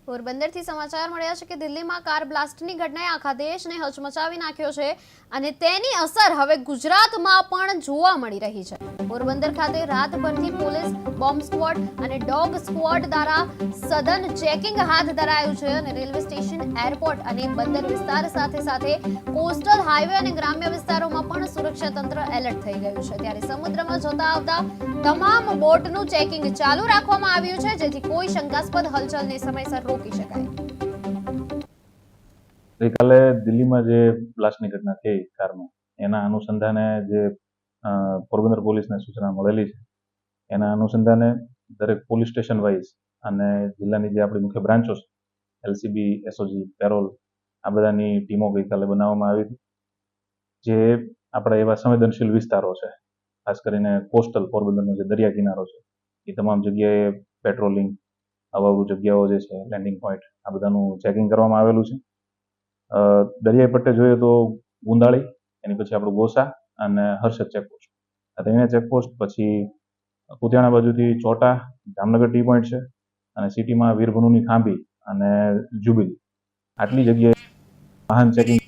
પોરબંદરથી સમાચાર મળ્યા છે કે દિલ્હીમાં કાર બ્લાસ્ટની ઘટનાએ આખા દેશને હચમચાવી નાખ્યો છે અને તેની અસર હવે ગુજરાતમાં પણ જોવા મળી રહી છે। પોરબંદર ખાતે રાતભરથી પોલીસ બોમ્બ સ્ક્વોડ અને ડોગ સ્ક્વોડ દ્વારા સઘન ચેકિંગ હાથ ધરાયું છે અને રેલવે સ્ટેશન, એરપોર્ટ અને બંદર વિસ્તાર સાથે સાથે કોસ્ટલ હાઈવે અને ગ્રામ્ય વિસ્તારોમાં પણ સુરક્ષા તંત્ર એલર્ટ થઈ ગયું છે। ત્યારે સમુદ્રમાં જતા આવતા તમામ બોટનું ચેકિંગ ચાલુ રાખવામાં આવ્યું છે જેથી કોઈ શંકાસ્પદ હલચલને સમયસર રોકી શકાય। ગઈકાલે દિલ્હીમાં જે બ્લાસ્ટની ઘટના થઈ કારમાં, એના અનુસંધાને જે પોરબંદર પોલીસને સૂચના મળેલી છે, એના અનુસંધાને દરેક પોલીસ સ્ટેશન વાઇઝ અને જિલ્લાની જે આપણી મુખ્ય બ્રાન્ચો છે, એલસીબી, એસઓજી, પેરોલ, આ બધાની ટીમો ગઈકાલે બનાવવામાં આવી હતી। જે આપણા એવા સંવેદનશીલ વિસ્તારો છે, ખાસ કરીને કોસ્ટલ પોરબંદરનો જે દરિયા કિનારો છે, એ તમામ જગ્યાએ પેટ્રોલિંગ, અવાવરૂ જગ્યાઓ જે છે, લેન્ડિંગ પોઈન્ટ, આ બધાનું ચેકિંગ કરવામાં આવેલું છે। દરિયાઈ પટ્ટે જોઈએ તો ગુંદાળી, એની પછી આપણું ગોસા અને હર્ષદ ચેકપોસ્ટ, આ ત્રણેય ચેકપોસ્ટ, પછી કુતિયાણા બાજુથી ચોટા, જામનગર ટી પોઈન્ટ છે, અને સિટીમાં વીરભનુની ખાંભી અને જ્યુબિલી, આટલી જગ્યાએ વાહન ચેકિંગ